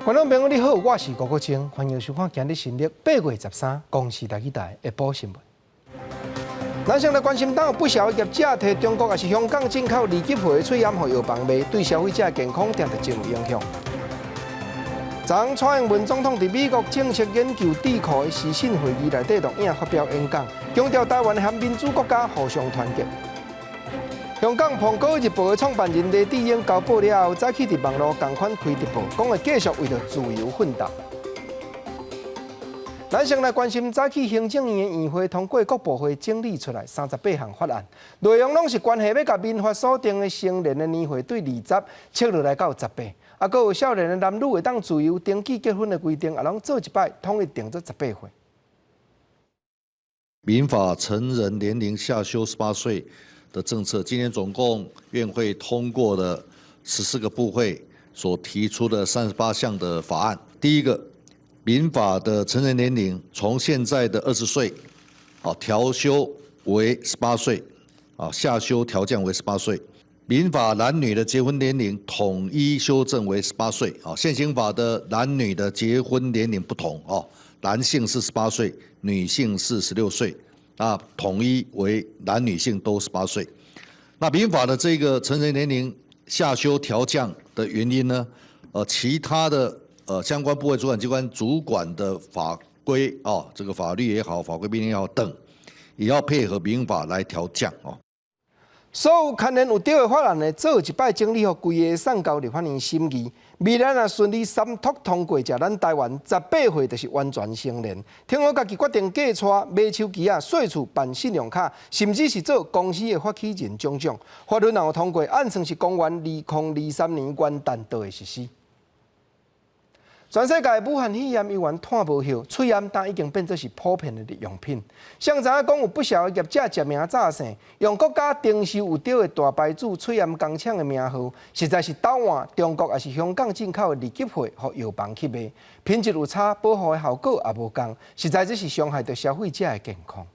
观众朋友你好，我是郭国清，欢迎收看今日新历8月13公视台的下晡新闻。咱先来关心，有不少业者摕中国也是香港进口二级货的喙烟和药房卖，对消费者健康定定真有影响。昨蔡英文总统伫美国政策研究智库的视讯会议内底录影发表演讲，强调台湾和民主国家互相团结。香港《苹果日报》的创办人李志英交保了后，早起伫网络同款开直播，讲会继续为了自由奋斗。咱先来关心，早起行政院的议会通过各部会整理出来38项法案，内容拢是关系要甲民法所定的成年的年岁对20切落来到18，啊，搁有少年的男女会当自由登记结婚的规定，也拢做一摆统一定做18岁。民法成人年龄下修18岁的政策，今年总共院会通过了14个部会所提出的38项的法案。第一个，民法的成人年龄从现在的20岁，调修为18岁，下修调降为18岁。民法男女的结婚年龄统一修正为18岁，现行法的男女的结婚年龄不同，男性是18岁，女性是16岁。统一为男女性都18岁。那民法的这个成人年龄下修调降的原因呢？其他的相关部会主管机关主管的法规这个法律也好，法规命令也好等，也要配合民法来调降所有牵连有对的法案呢，做一摆整理好，规个送交立法院审议。未来若顺利三读通过，者咱台湾18岁就是完全成年。听我家己决定嫁娶、买手机税厝、办信用卡，甚至是做公司的发起人种种，法律若有通过，按算是公元2023年元旦就会实施。全世界武汉肺炎依然探无效，喙烟但已经变作是普遍的日用品。上知影讲有不少的业者食名炸生，用国家征收有对的大牌子喙烟工厂的名号，实在是倒换中国也是香港进口的二级货和药房去卖，品质有差，保护的效果也无同，实在只是伤害到消费者的健康。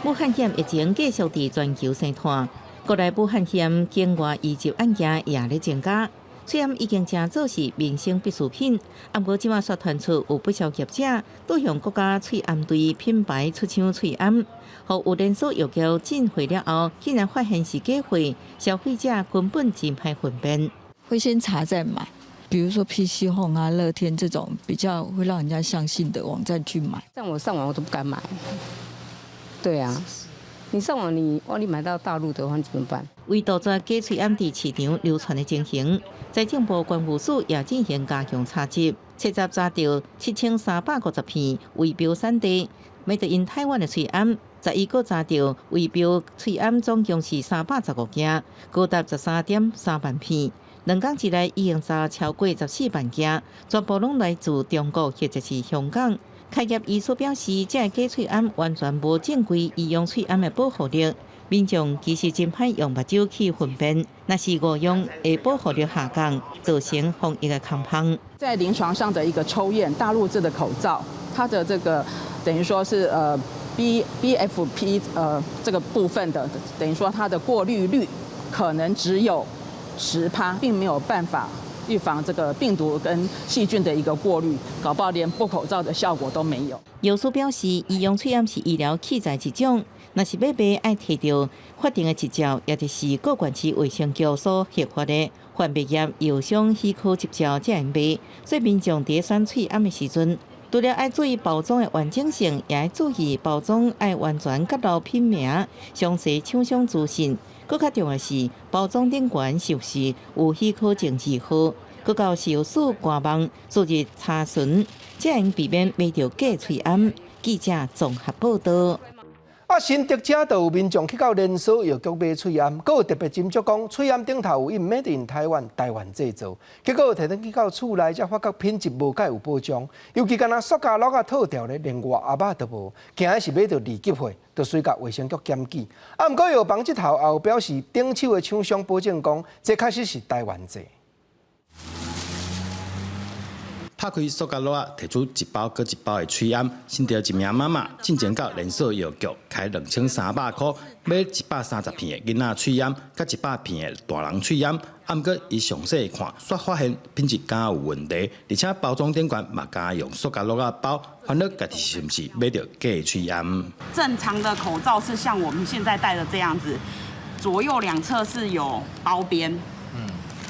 武汉肺炎疫情继续伫全球生传，国内武汉肺炎境外移入案件也在增加。喙烟已经成做是民生必需品，不过即马却传出有不少业者都向国家喙烟队品牌出厂喙烟，互有连锁药局进货了后，竟然发现是假货，消费者根本真歹分辨。会先查再买，比如说 PC Home 啊、乐天这种比较会让人家相信的网站去买。像我上网我都不敢买，对啊。你上网你买到大陆的话，你怎么办？为杜绝假喙烟伫市场流传的情形，财政部关务署也进行加强查缉，7月查到7350片围标产地 ，Made in Taiwan 的喙烟，11个查到围标喙烟总共是315件，高达13.3万片。2天之内已经查超过14万件，全部拢来自中国或者是香港。开业医所表示，这假喙烟完全无正规医用喙烟的保护力，民众其实真歹用目睭去分辨，那是误用会保护力下降，造成防疫的空隙。在临床上的一个抽验，大陆制的口罩，它的这个等于说是BFP 这个部分的，等于说它的过滤率可能只有10%，并没有办法预防这个病毒跟细菌的一个过滤，搞不好连布口罩的效果都没有。药师表示，医用喙烟是医疗器材一种，若是要卖，爱摕到法定的执照，也就是各县市卫生局所核发的贩卖业药商许可执照才能卖。所以民众伫选喙烟的时阵，除了爱注意包装的完整性，也爱注意包装爱完全揭露品名、详细厂商资讯。更较重要是，包装顶悬是不是有许可证字号，更到是有数官网逐日查询，才能避免买到假喙烟。记者综合报道。新竹者就有民众去到连锁药局买喙烟，佫有特别斟酌讲喙烟顶头有印 Made in Taiwan 台湾制造，结果摕登去到厝内，才发觉品质无介有保障，尤其敢若塑胶落啊套条咧，连外阿肉都无，惊是买到二级货，就随甲卫生局检举。不过药房这头也有表示，顶手的厂商保证讲，这确实是台湾制。拍开塑胶袋，摕出一包搁一包的吹烟，新到一名妈妈进前到连锁药局开2300块，买130片的囡仔吹烟，甲100片的大人吹烟。按过伊详细看，煞发现品质敢有问题，而且包装顶管嘛敢用塑胶袋包，烦恼家己是毋是买到假的吹烟？正常的口罩是像我们现在戴的这样子，左右两侧是有包边，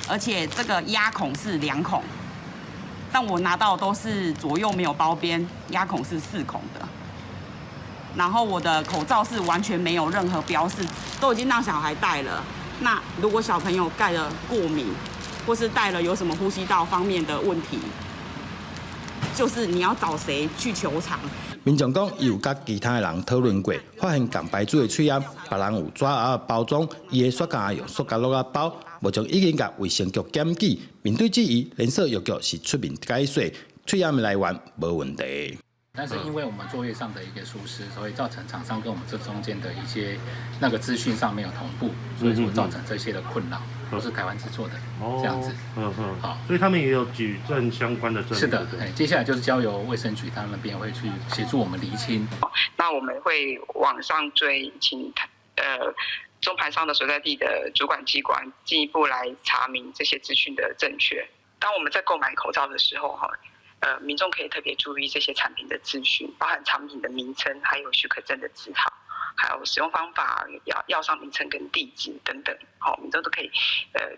而且这个压孔是2孔。但我拿到都是左右没有包边，压孔是4孔的。然后我的口罩是完全没有任何标示，都已经让小孩戴了。那如果小朋友戴了过敏，或是戴了有什么呼吸道方面的问题，就是你要找谁去求偿？民众讲，伊有甲其他人讨论过，发现共牌子的吹烟，别人有纸盒包装，伊的雪茄用塑胶袋包。目前已经甲卫生局检举，面对质疑，连锁药局是出面解说，吹烟的来源无问题。但是因为我们作业上的一个疏失，所以造成厂商跟我们这中间的一些那个资讯上没有同步，所以说造成这些的困扰，都是台湾制作的这样子。好，所以他们也有举证相关的证据。是的，接下来就是交由卫生局他们那边会去协助我们厘清。那我们会往上追，请中盘商的所在地的主管机关进一步来查明这些资讯的正确。当我们在购买口罩的时候，民众可以特别注意这些产品的资讯，包含产品的名称，还有许可证的字号，还有使用方法、药商名称跟地址等等，民众都可以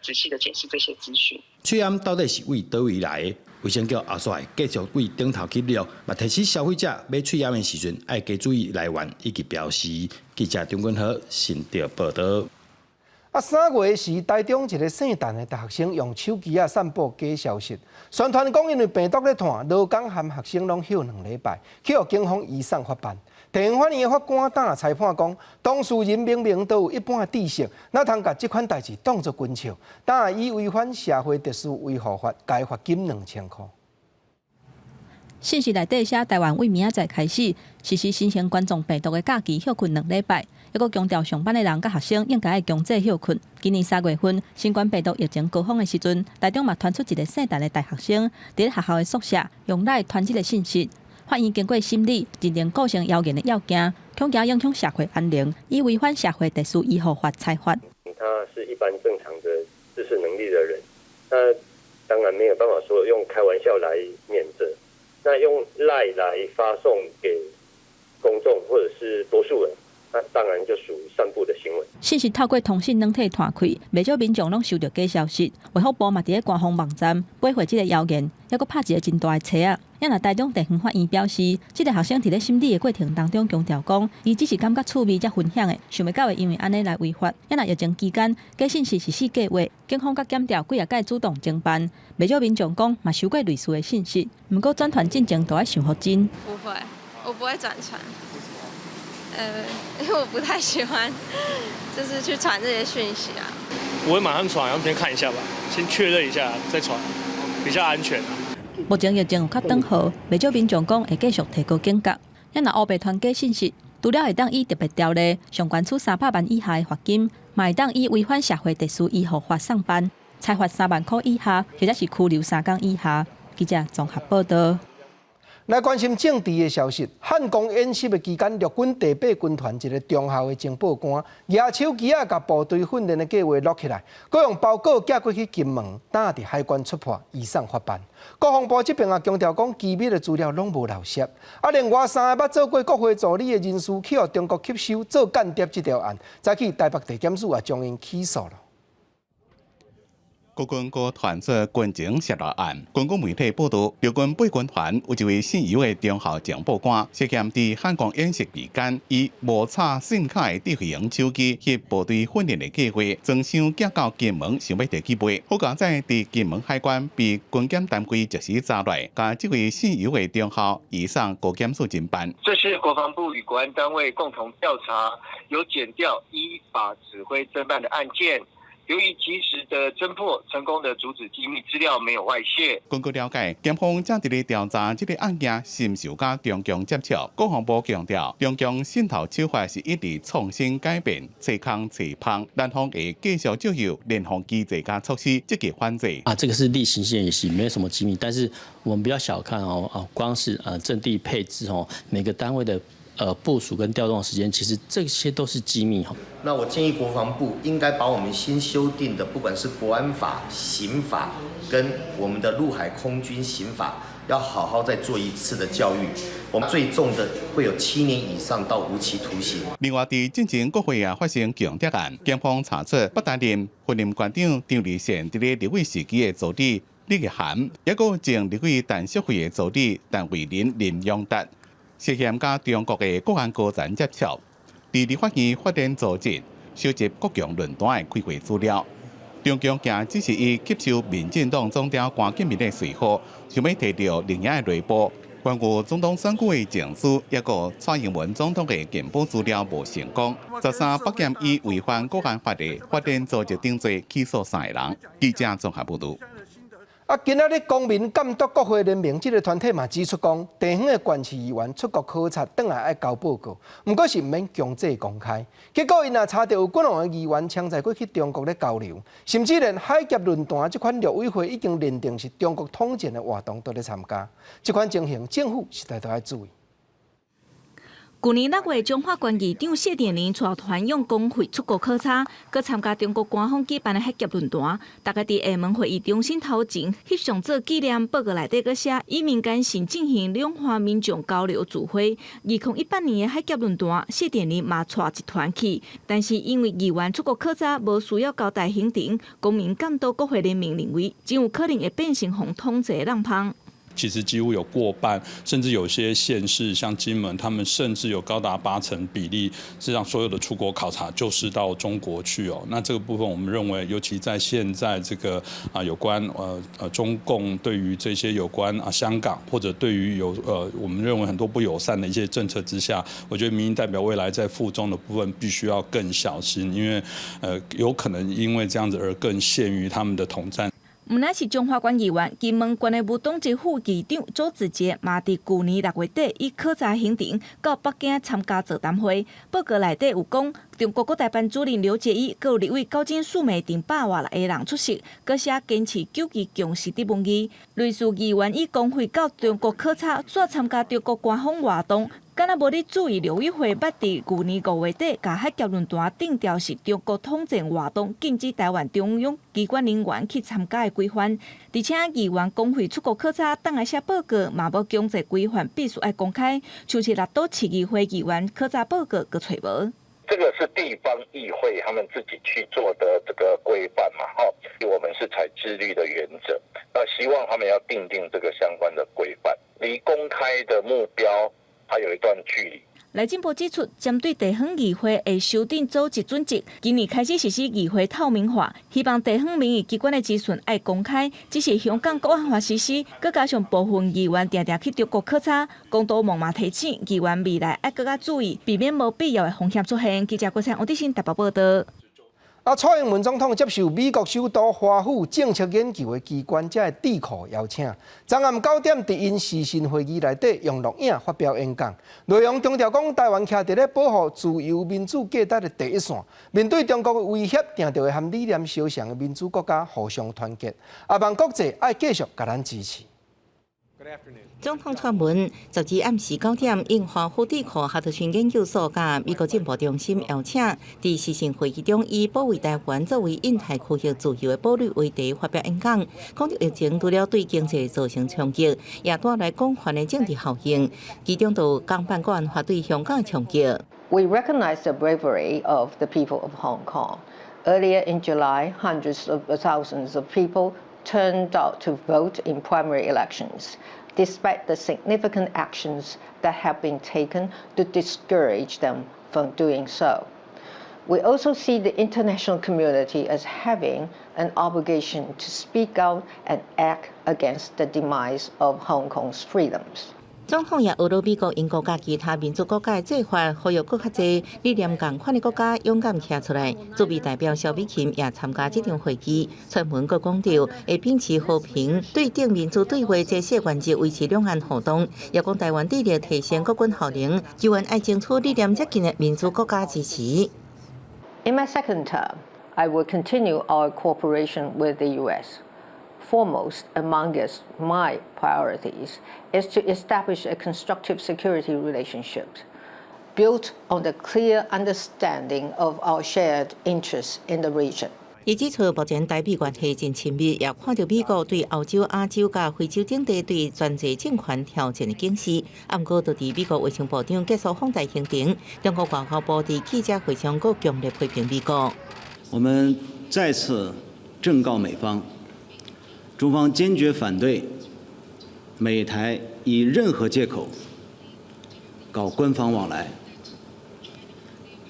仔细的检视这些资讯。吹烟到底是为倒位来的？卫生局后续会继续为顶头去了，嘛提醒消费者买吹烟的时阵，要加注意来源以及标示。记者张君和新潮报道。3月时，台中一个姓陈的大学生用手机散布假消息，宣传讲因为病毒咧传，劳工和学生拢休2礼拜，去予警方移送法办。地方法院的法官打裁判讲，当事人明明都有一般的知识，哪通把这款代志当作军笑？打以违反社会特殊维护法，该罚金2000块。信息内底写台湾为明仔载开始实施新型冠状病毒的假期休困2礼拜，还佫强调上班的人甲学生应该强制休困。今年3月份新冠病毒疫情高峰的时阵，台中嘛传出一个姓陈的大学生伫学校的宿舍用来传这个信息。法院经过审理，认定构成谣言的要件，恐惊影响社会安宁，以违反社会特殊医护法裁罚。他是一般正常的知识能力的人，那当然没有办法说用开玩笑来免责。那用LINE来发送给公众或者是多数人，那当然就属于散布的行为。信息透过通讯软体传开，不少民众拢收到假消息。卫福部嘛伫咧官方网站驳回这个谣言，还佫拍一个真大的册啊！也若台中地方法院表示，这个学生伫咧审理的过程当中强调讲，伊只是感觉趣味才分享的，想袂到会因为安尼来违法。也若疫情期间，假信息实施假话，警方甲检调几啊届主动侦办。不少民众讲嘛收过类似的信息，不过转传进前都要想好真。不会，我不会转传。因为我不太喜欢，就是去传这些讯息啊。我会马上传，要先看一下吧，先确认一下再传，比较安全啊。目前疫情有较缓和，不少民众讲会继续提高警觉。也若乌白传假信息，除了会当以特别条例上悬处300万以下的罚金，嘛会当以违反社会特殊医护法上班，裁罚3万块以下，或者是拘留3天以下。记者综合报道。来关心政治的消息，汉光演习的期间，陆军第8军团一个中校的情报官，举手机甲部队训练的计划录起来，佮用包裹寄过去金门，等下伫海关出破，移送法办。国防部这边也强调讲，机密的资料拢无漏泄。另外3个捌做过国会助理的人士，去予中国吸收做间谍这条案，早起台北地检署也将因起诉了。国军高团做军情泄露案，军国媒体报道，陆军8军团有一位姓尤的中校情报官，涉嫌伫汉光演习期间，以无插信卡的智慧型手机去部队训练的计划，装箱寄到金门，想要摕去卖。好佳在伫金门海关被军检单位及时查来，将这位姓尤的中校移送国检署侦办。这是国防部与国安单位共同调查，有检调依法指挥侦办的案件。由于及时的侦破，成功的阻止机密资料没有外泄。根据了解，检方正伫咧调查这个案件是毋是有甲中共接触。国防部强调，中共渗透手法是一直创新改变，找空找胖，南方会继续照有联防机制加措施，积极反制。这个是例行性演习，没有什么机密，但是我们不要小看光是阵地配置每个单位的。部署跟调动的时间，其实这些都是机密。那我建议国防部应该把我们新修订的，不管是国安法、刑法跟我们的陆海空军刑法，要好好再做一次的教育。我们最重的会有7年以上到无期徒刑。另外，伫进前国会发生强谍案，警方查出北担任婚姻馆长张立宪伫咧立委时期的助理李玉涵，也有前立委陈淑慧的助理陈慧琳林永达。涉嫌甲中国的国安高层接触，伫立法院发展组织收集各项论坛的开会资料。中共竟只是以吸收民进党总调关键面的随和，想要摕到另一个内部。关于总统选举的证书，也个蔡英文总统的健保资料无成功。13北检以违反国安法的发展组织定罪起诉3个人。记者综合报道。今仔日公民监督国会联盟这个团体嘛指出讲，地方的县市议员出国考察，转来爱交报告，不过是唔免强制公开。结果因也查到有几两个议员抢在过去中国咧交流，甚至连海峡论坛这款陆委会已经认定是中国统战的活动都咧参加。这款情形，政府实在都要注意。去年6月，中华关议长谢点林带团用工会出国考察，佮参加中国官方举办的海峡论坛。大家伫厦门会议中心头前翕相做纪念，报告内底佮写以民间性进行两岸民众交流聚会。2018年的海峡论坛，谢点林嘛带一团去，但是因为议员出国考察无需要交代行程，公民监督国会联盟认为，真有可能会变成红统治的浪芳。其实几乎有过半，甚至有些县市，像金门，他们甚至有高达80%比例，是让所有的出国考察就是到中国去哦。那这个部分，我们认为，尤其在现在这个有关中共对于这些有关香港或者对于我们认为很多不友善的一些政策之下，我觉得民意代表未来在附中的部分必须要更小心，因为有可能因为这样子而更陷于他们的统战。毋乃是中华关议员，金门县的吴董籍副议长周子杰嘛，伫去年6月底以考察行程到北京参加座谈会。报告内底有讲，中国国台办主任刘捷一，佮有立委高金素梅等100外来个人出席，佮写坚持九二共识的文字。类似议员以工会到中国考察，煞参加中国官方活动。敢若无咧注意，陆委会捌伫去年5月底，甲海峡论坛定调是中国统战活动，禁止台湾中央机关人员去参加的规范。而且议员工会出国考察，等来写报告嘛无强制规范，必须爱公开。像是6都市议会议员考察报告，佮找无。这个是地方议会他们自己去做的这个规范嘛，我们是采自律的原则，希望他们要订定这个相关的规范，离公开的目标还有一段距离。赖进波指出，针对地方议会会修订组织准则，今年开始实施议会透明化，希望地方民意机关的资讯爱公开。只是香港国安法实施，佮加上部分议员常常去中国考察，公道忙嘛提醒议员未来爱更加注意，避免无必要的风险出现。记者郭灿、吴德新台北报道。蔡英文总统接受美国首都华府政策研究的机关这智库邀请，昨暗9点伫因视讯会议内底用录影发表演讲，内容强调讲台湾徛伫咧保护自由民主价值的第一线，面对中国的威胁，定着会和理念相像的民主国家互相团结，也望国际爱继续甲咱支持。总统撰文12暗时9点，因华府智库哈德逊研究所甲美国进步中心邀请，伫视讯会议中以保卫台湾作为印太区域自由的堡垒为题发表演讲，讲到疫情除了对经济造成冲击，也带来广泛的政治效应，其中就港版国安法对香港的冲击。We recognize the bravery of the people of Hong Kong. Earlier in July, hundreds of thousands of people turned out to vote in primary elections, despite the significant actions that have been taken to discourage them from doing so. We also see the international community as having an obligation to speak out and act against the demise of Hong Kong's freedoms. 总统也学到美国、英国甲其他民主国家的做法，呼吁更较侪理念共款的国家勇敢站出来。驻美代表萧美琴也参加这场会议，传闻佮强调会秉持和平、对等民主对话这些原则，维持两岸互动。也讲台湾致力提升国军效能，就愿爱争取理念接近的民主国家支持。In my second term, I will continue our cooperation with the U.S. Foremost amongst my priorities is to establish a constructive security relationship built on the clear understanding of our shared interests in the region. 伊指出，目前台美关系真亲密，也看到美国对欧洲、亚洲甲非洲等地对专制政权挑战的警示。不过，就伫美国卫生部长结束访台行程，中国外交部伫记者会上佫强烈批评美国。我们再次正告美方。中方坚决反对美台以任何借口搞官方往来，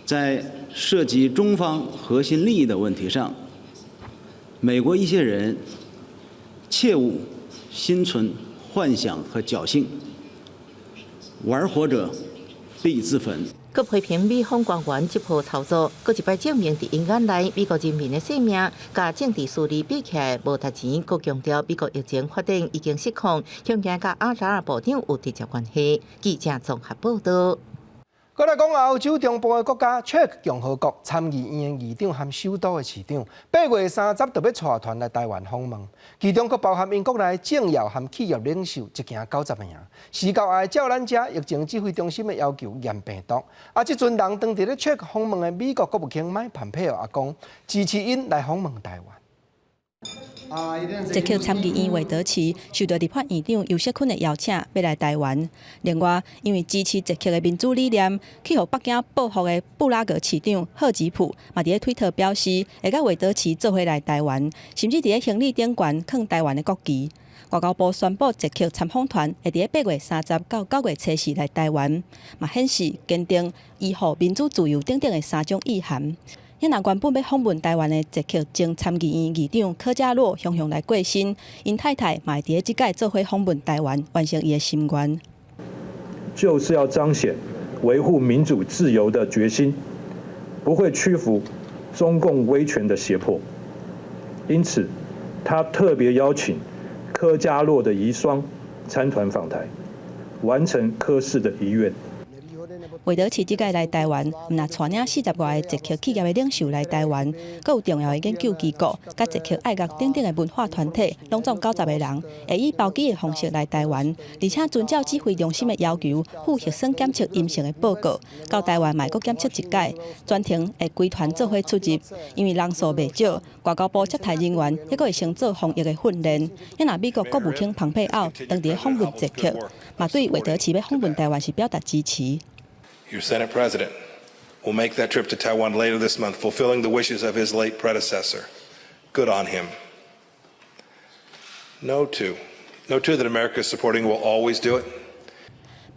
在涉及中方核心利益的问题上，美国一些人切勿心存幻想和侥幸，玩火者必自焚。佮批评美方官员这波操作，佮一摆证明伫因眼内美国人民的性命甲政治势力比起来无值钱。佮强调美国疫情发展已经失控，向甲阿扎尔部长有直接关系。记者综合报道。再来讲欧洲中部的国家捷克共和国参议院议长和首都的市长8月30特别带团来台湾访问，其中佫包含英国内政要和企业领袖一行90名。事到爱照咱遮疫情指挥中心的要求验病毒。这阵人当伫咧捷克访问的美国国务卿麦蓬佩奥也讲支持因来访问台湾。捷克参议院韦德奇受到立法院长尤锡坤的邀请，要来台湾。另外，因为支持捷克的民主理念，去互北京报复的布拉格市长赫吉普，嘛伫咧推特表示，会甲韦德奇做伙来台湾，甚至伫咧行李顶悬放台湾的国旗。外交部宣布，捷克参访团会伫咧8月30到9月初4来台湾，嘛显示坚定依护民主自由等等的3种意涵。因若原本要访问台湾的捷克前参议院议长科加洛雄雄来过身，因太太嘛会伫咧即届做伙访问台湾，完成伊的心愿。就是要彰显维护民主自由的决心，不会屈服中共威权的胁迫。因此，他特别邀请科加洛的遗孀参团访台，完成科氏的遗愿。韦德奇即届来台湾，毋但带领40外个捷克企业的领袖来台湾，阁有重要的研究机构、甲捷克爱乐等等的文化团体，拢总90个人，会以包机的方式来台湾，而且遵照指挥中心的要求，附核酸检测阴性的报告，到台湾嘛阁检测一届，专程会规团做伙出入。因为人数袂少，外交部接待人员抑阁会先做防疫的训练。因若美国国务卿蓬佩奥当地访问捷克，嘛对韦德奇要访问台湾是表达支持。Your Senate President will make that trip to Taiwan later this month, fulfilling the wishes of his late predecessor. Good on him. Note two that America is supporting will always do it.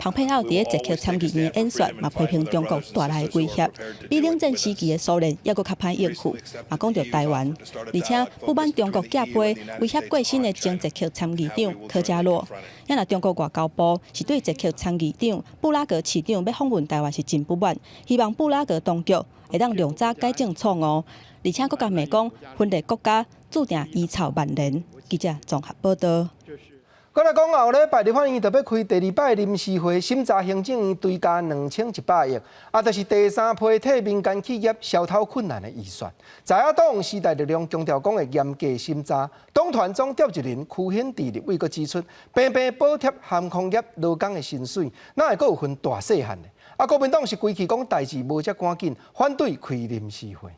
蓬佩奥伫咧捷克参议院演说，嘛批评中国带来的威胁，比冷战时期的苏联还阁较歹应付，嘛讲到台湾，而且不满中国假杯威胁过身的前捷克参议长科加洛。因若中国外交部是对捷克参议长布拉格市长要访问台湾是真不满，希望布拉格当局会当量早改正错误，而且阁甲美讲分裂国家注定遗臭万年。记者综合报道。再来讲，后礼拜立法院就要开第2摆临时会，审查行政院追加2100亿，就是第3批替民间企业消透困难的预算。在野党时代力量强调讲会严格审查，党团总召集人区显智立委阁指出，平平补贴航空业劳工的薪水，哪会阁有分大细汉的？国民党是规气讲代志无遮赶紧，反对开临时会。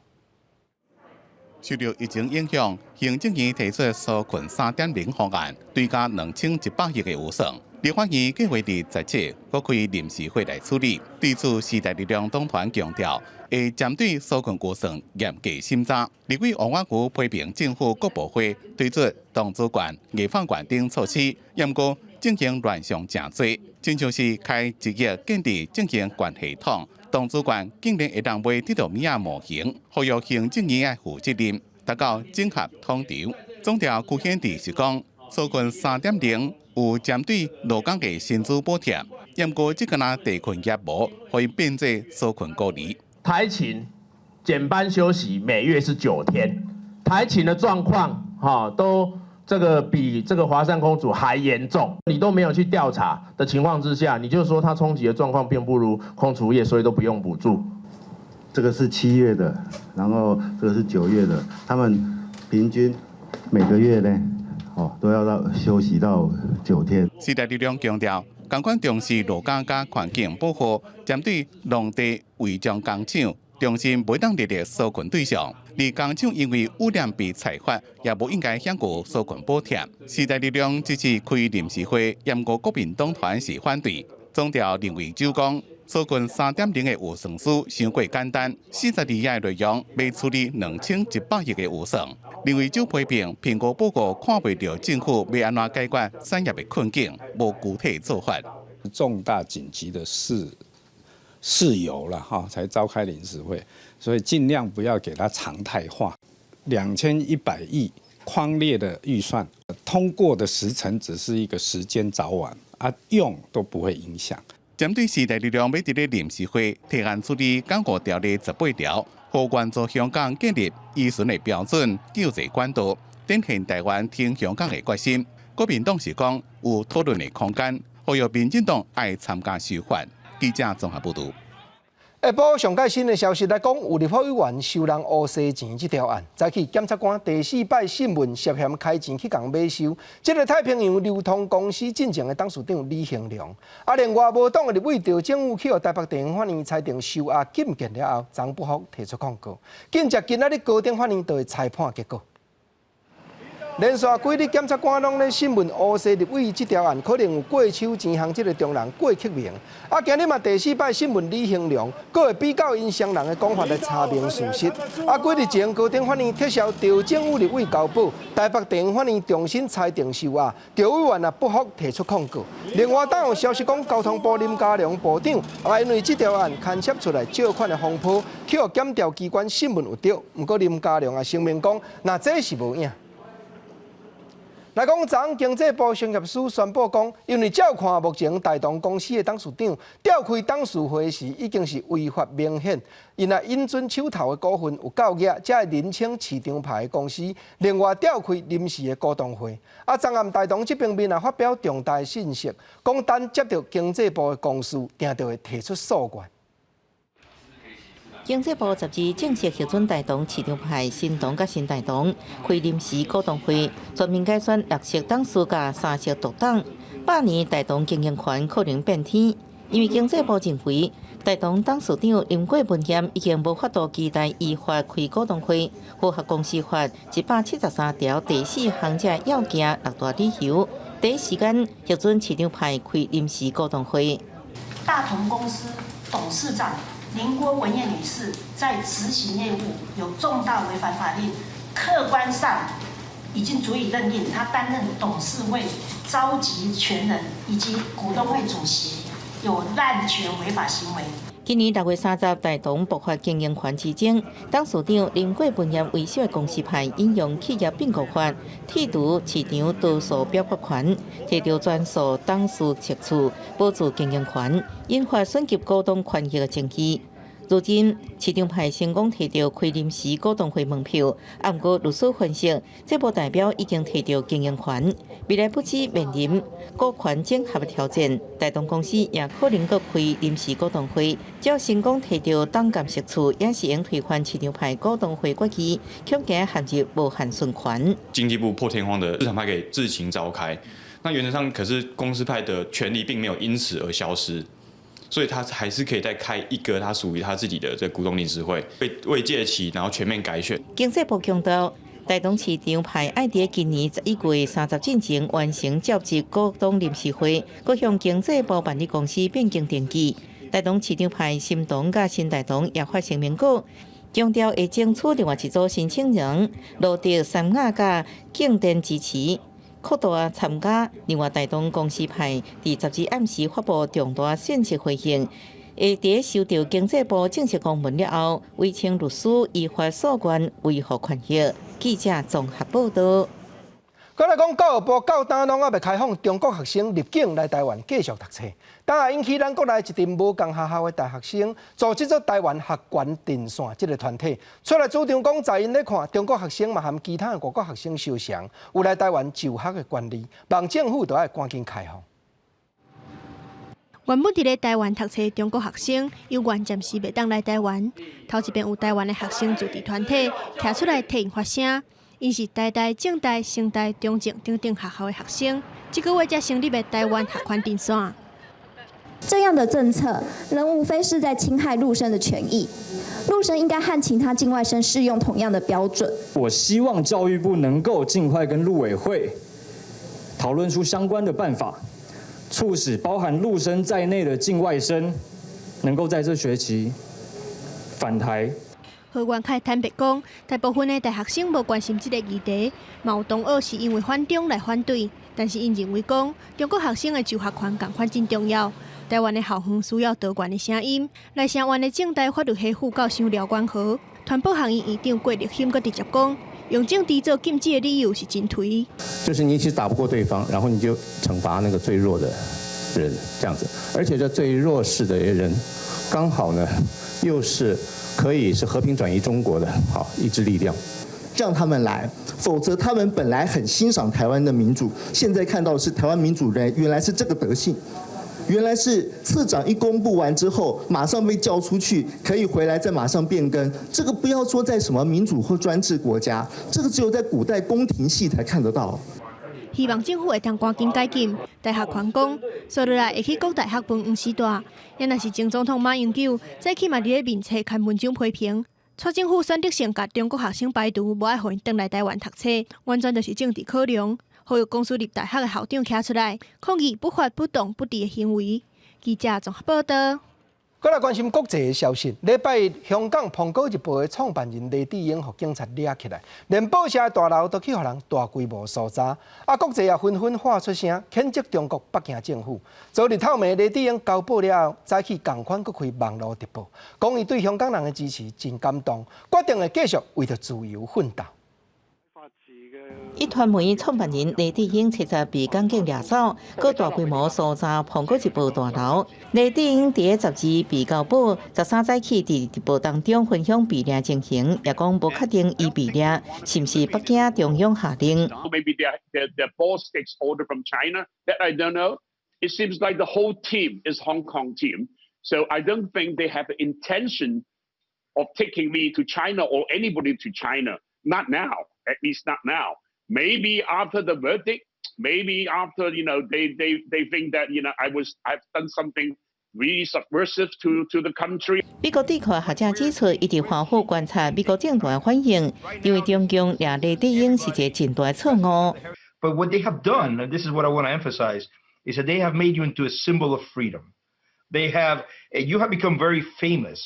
受到疫情影响，行政院提出纾困3.0方案，追加2100亿的预算。立法院计划伫17日开临时会来处理。对此，时代力量党团强调，会针对纾困预算严格审查。立委王婉瑜批评政府各部会推出动资权、艺放权等措施，不过进行乱象真多，亲像是开1亿建立政经权系统。动资权竟然会当未得到米仔模型，呼吁行政院爱负责任，达到整合统筹。总调区显智是讲，纾困3.0有针对劳工嘅薪资补贴，不过这个呢地勤业务可以变作纾困鼓励。台勤减班休息每月是9天，台勤的状况都这个比这个华山空厨还严重，你都没有去调查的情况之下，你就说他冲击的状况并不如空厨业，所以都不用补助。这个是7月的，然后这个是9月的，他们平均每个月呢，都要休息到9天。时代力量强调，监管重视劳工加环境保护，针对农地违章工厂，重新袂当列入纾困对象。而工厂因为污染被裁罚，也无应该享有纾困补贴。时代力量这次开临时会，不过国民党团是反对。总调认为就讲，纾困3.0的预算书伤过简单，42页内容要处理2100亿的预算。认为就批评苹果报告看不到政府要安怎解决产业的困境，无具体做法。重大紧急的事由了才召开临时会，所以尽量不要给它常态化。2100亿匡列的预算通过的时程只是一个时间早晚用都不会影响。针对时代力量要伫咧临时会提案处理95条的18条，和援助香港建立依循的标准、救济管道，展现台湾挺香港的决心。国民党是讲有讨论的空间，呼吁民进党爱参加修法。记者综合报道。下晡上届新的消息来讲，有立法委员收人乌西钱这条案，早起检察官第4摆讯问涉嫌开钱去共买收。这个太平洋流通公司进前的董事长李兴良，另外无党的立委赵政武去台北地方法院裁定收押禁见了后，张不福提出控告，紧接今仔日高等法院就会裁判结果。连续几日，检察官拢咧讯问乌西立委这条案，可能有过手钱项这个中人郭启明。今日嘛第4摆讯问李兴良，阁会比较因相人的讲法来查明事实。几日前高等法院撤销赵政武立委交保，台北地方法院重新裁定收押，赵委员不服提出控告。另外，当有消息讲，交通部林佳龙部长因为这条案牵涉出来借款的风波，去予检调机关讯问有对，不过林佳龙声明讲，那这是无影。来讲，昨昏经济部商业司宣布讲，因为照看目前大同公司的董事长召开董事会时已经是违法明显，因为引准手头的股份有够额，才会认清市场牌的公司，另外召开临时的股东会。昨暗大同这边面也发表重大信息，讲等接到经济部的公司，定就会提出诉愿。经济部10日正式核准大同市场牌新党甲新大同开临时股东会，全面改选6席董事甲3席独党，100年大同经营权可能变天。因为经济部认为，大同董事长林过文贤已经无法度期待依法开股东会，符合公司法173条第4项者要件6大理由，第一时间核准市场牌开临时股东会。大同公司董事长林郭文燕女士在执行业务有重大违反法令，客观上已经足以认定她担任董事会召集权人以及股东会主席有滥权违法行为。今年6月30日，大同爆发经营权之争，董事长林过文彦为首的公司派引用企业并购法，剔除市场多数表决权，提到专属董事席次，保住经营权，引发损及股东权益的争议。如今，市场派成功摕到开临时股东会门票，不过律师分析，这无代表已经摕到经营权，未来不止面临股权整合的挑战，大同公司也可能阁开临时股东会，只要成功摕到党监席次，也是用推翻市场派股东会决议，恐惊陷入无限循环。经济部破天荒的市场派给自行召开，那原则上可是公司派的权利并没有因此而消失。所以他还是可以再开一个他属于他自己的这股东临时会，未届期，然后全面改选。经济部强调，大同市场派爱伫今年11月30日前完成召集股东临时会，佮向经济部办理公司变更登记。大同市场派新党甲新大同也发声明稿，强调会争取另外一组申请人罗德三亚甲敬电支持。扩大参加，另外大同公司派伫10日暗时发布重大信息回应，会伫收到经济部正式公文了后，委请律师依法诉愿维护权益。记者综合报道。再来讲，教育部到今拢还未开放中国学生入境来台湾继续读册，但也引起咱国内一群无共学校的大学生组织咗台湾学权阵线这个团体出来主张讲，在因咧看中国学生嘛和其他的外国学生相像，有来台湾就学的权利，望政府都要赶紧开放。原本伫咧台湾读册的中国学生，有愿暂时袂当来台湾。头一遍有台湾的学生自治团体站出来替因发声。因是台大、政大、成大、中正等等学校的学生，这个月才成立的台湾学权阵线。这样的政策，仍无非是在侵害陆生的权益。陆生应该和其他境外生适用同样的标准。我希望教育部能够尽快跟陆委会讨论出相关的办法，促使包含陆生在内的境外生能够在这学期返台。何元凯坦白讲，大部分的大学生无关心这个议题，嘛有同学是因为反中来反对，但是因认为讲，中国学生的就学权同款真重要。台湾的校方需要多元的声音，来成员的政大法律系副教授廖冠和、团保行院院长郭立兴，佮直接讲，用政治做禁止的理由是真推。就是你其实打不过对方，然后你就惩罚那个最弱的人，这样子，而且这最弱势的人，刚好呢，又是可以是和平转移中国的好一支力量，让他们来，否则他们本来很欣赏台湾的民主，现在看到的是台湾民主人原来是这个德性，原来是次长一公布完之后，马上被叫出去，可以回来再马上变更。这个不要说在什么民主或专制国家，这个只有在古代宫廷戏才看得到。希望政府会当赶紧改进大学权讲，所落来会去各大学分黄时大。也若是前总统马英九早起嘛伫咧面册刊文章批评，蔡政府选择性甲中国学生排除，无爱互因转来台湾读册，完全就是政治考量。呼吁公私立大学的校长站出来抗议不法不当不治的行为。记者综合报道。再来关心国际的消息，礼拜日香港《苹果日报》的创办人黎智英被警察抓起来，连报社大楼都去互人大规模搜查，国际也纷纷发出声谴责中国北京政府。昨日透明，黎智英交保了后，早起同款佫开网络直播，讲伊对香港人的支持真感动，决定会继续为着自由奋斗。一传媒创办人黎智英七日被港警抓走，佮大规模搜查《苹果日报》大楼。黎智英伫个12被交保，13早起伫直播当中分享被抓情形，也讲无确定伊被抓是毋是北京中央下令。 Maybe their boss takes order from China. That I don't know. It seems like the whole team is Hong Kong team. So I don't think they have the intention of taking me to China or anybody to China. Not now. At least not now. Maybe after the verdict, maybe after they think that I've done something really subversive to the country. 美国地壳学者指出，一直反复观察美国政坛的反应，因为中共抓黎智英是一个真大的错误。 But what they have done, and this is what I want to emphasize, is that they have made you into a symbol of freedom. You have become very famous.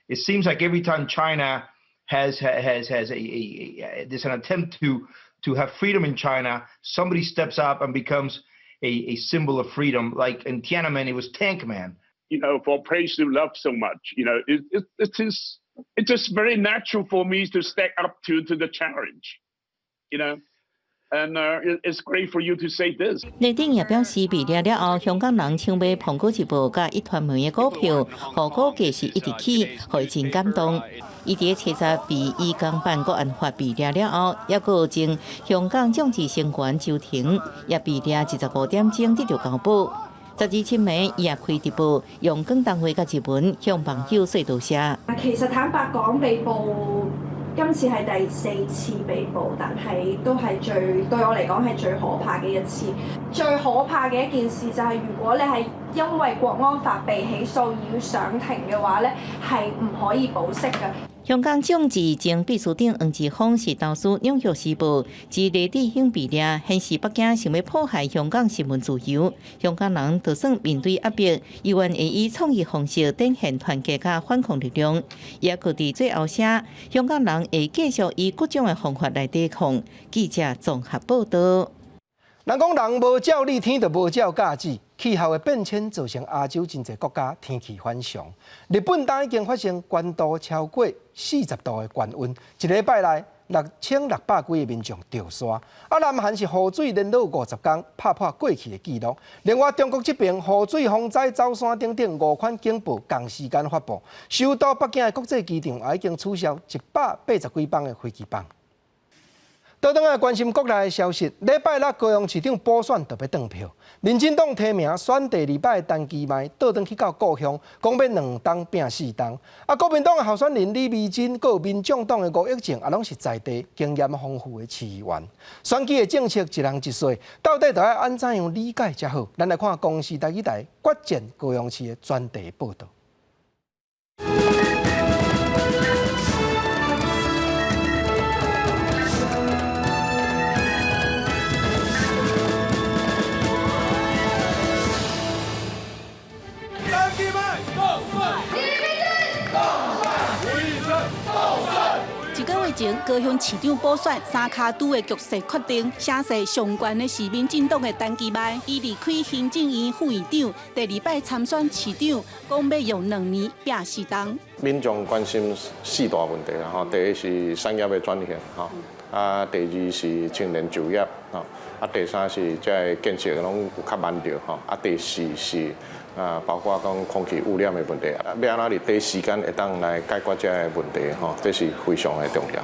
It seems like every time China has there's an attempt to have freedom in China, somebody steps up and becomes a symbol of freedom. Like in Tiananmen, it was Tank Man. For praise to love so much, it's just very natural for me to stack up to the challenge, And it's great for you to say this. 黎智英也表示，被抓了后，香港人抢买《苹果日报》甲一传媒的股票，和股价是一直起，互伊真感动。伊伫七日被移港办国安法被抓了后，也有经香港政治成员周庭也被抓15点钟得到交保。12清暝，伊也开直播，用广东话甲日文向网友说道谢。其實坦白講，被捕今次係第4次被捕，但係都係對我嚟講係最可怕嘅一次。最可怕嘅一件事就係，如果你係因為國安法被起訴而要上庭嘅話咧，係唔可以保釋嘅。 香港政治前秘書長黃之鋒是投訴《紐約時報》，指黎智英被抓，顯示北京想要迫害香港新聞自由。香港人就算面對壓迫，依然會以創意方式展現團結甲反抗力量。也佢伫最後寫，香港人會繼續以各種嘅方法來抵抗。記者綜合報道。人講人無照理，天就無照價子。氣候的變遷造成亞洲真濟國家天氣反常。日本已經發生關度超過40度的高溫，一禮拜來6600几个民众着山。南韩是雨水连落50天，打破过去的纪录。另外，中国这边雨水、风灾、走山等等5款警报同时间发布。首都北京的国际机场也已经取消180几班的飞机班。倒转来关心国内的消息，礼拜六高雄市长补选就要登票，民进党提名选第2摆的陈其迈倒转去到故乡，讲要2党拼4党。国民党的候选人李美珍，还有民众党的吴益政，也拢是在地经验丰富的市议员。选举的政策一人一岁，到底要安怎样理解才好？咱来看公视台语台决战高雄市的专题报道。一个月前，高雄市长补选三卡都的局势确定，声势上悬的是民进党的陈其迈，伊离开行政院副院长，第2摆参选市长，讲要用2年拼4党。民众关心4大问题啦，吼，第一是产业的转型，吼，第二是青年就业，吼，第三是这建设拢有较慢着，吼，第四是。包括讲空气污染的问题，要安怎伫第时间会当来解决这个问题，吼，这是非常的重要。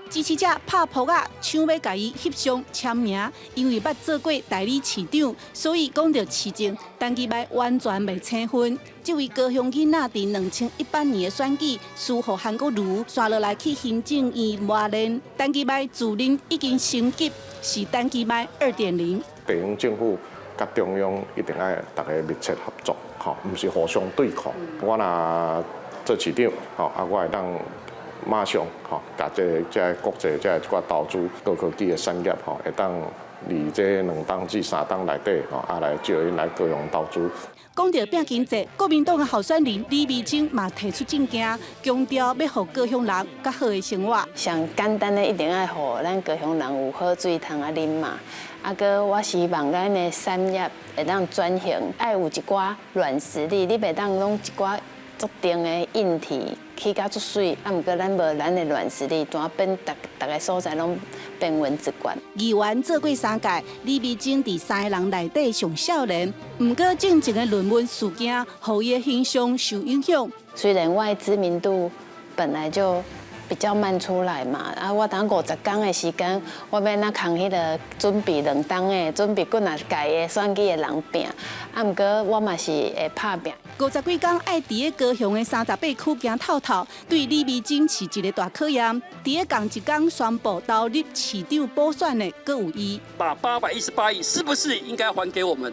支持者拍扑啊，抢要甲伊翕相签名，因为捌做过代理市长，所以讲到市政，陈其迈完全袂青分。这位高雄囡仔伫2018年的选举输予韩国瑜，刷落来去行政院磨练。陈其迈自认已经升级，是陈其迈2.0。地方政府甲中央一定要大家密切合作，吼，唔是互相对抗。我若做市长，吼，我会当马上，吼，甲这国际这一寡投资高科技的产业，吼，会当离这2党至3党内底，吼，来招因来高雄投资。讲到拼经济，国民党的候选人李美珍嘛提出政见，强调要互高雄人较好的生活。上简单的一定要互咱高雄人有好水通啊啉嘛。搁我希望咱的产业会当转型，爱有一寡软实力，你袂当拢一寡足定的硬体起甲足水，毋过咱无咱的软实力，怎变逐个所在拢变文字馆。议员做过3届，李美珍伫3个人内底上少年，毋过正经的论文事件，互伊的形象受影响。虽然我的知名度本来就比较慢出来嘛，我等50天的时间，我要那扛迄个准备2党的，准备几啊届的选举的人拼，毋过我嘛是会拍拼。50几天爱伫个高雄的38区行透透，对李美珍是一个大考验。伫个同一天宣布投入市长补选的，各有伊。把818亿是不是应该还给我们？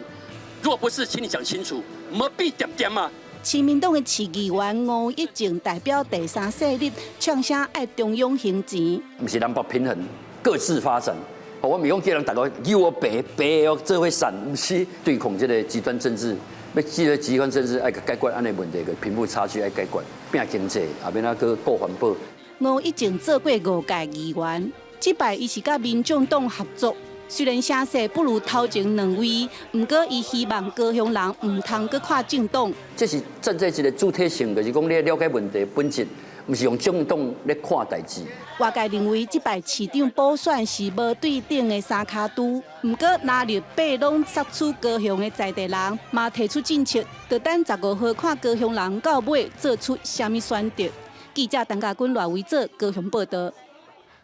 如果不是，请你讲清楚，没必点点嘛。亲民党的市议员吴益政代表第3势力，唱声爱中央行钱。不是南北平衡，各自发展。我咪讲叫人大家以我白哦，这会散，不是对抗这个极端政治。要这个极端政治爱解决安尼问题个贫富差距爱解决，拼经济，也免那个顾环保。吴益政做过5届议员，这摆伊是甲民众党合作。虽然声势不如头前2位，不过伊希望高雄人唔通搁看政党。这是站在一个主体性，就是讲你了解问题本质，不是用政党来看代志。外界认为这摆市长补选是无对等的3卡都，不过纳入8拢杀出高雄的在地人，嘛提出政策，就等15号看高雄人到尾做出什么选择。记者陈家军赖维做高雄报道。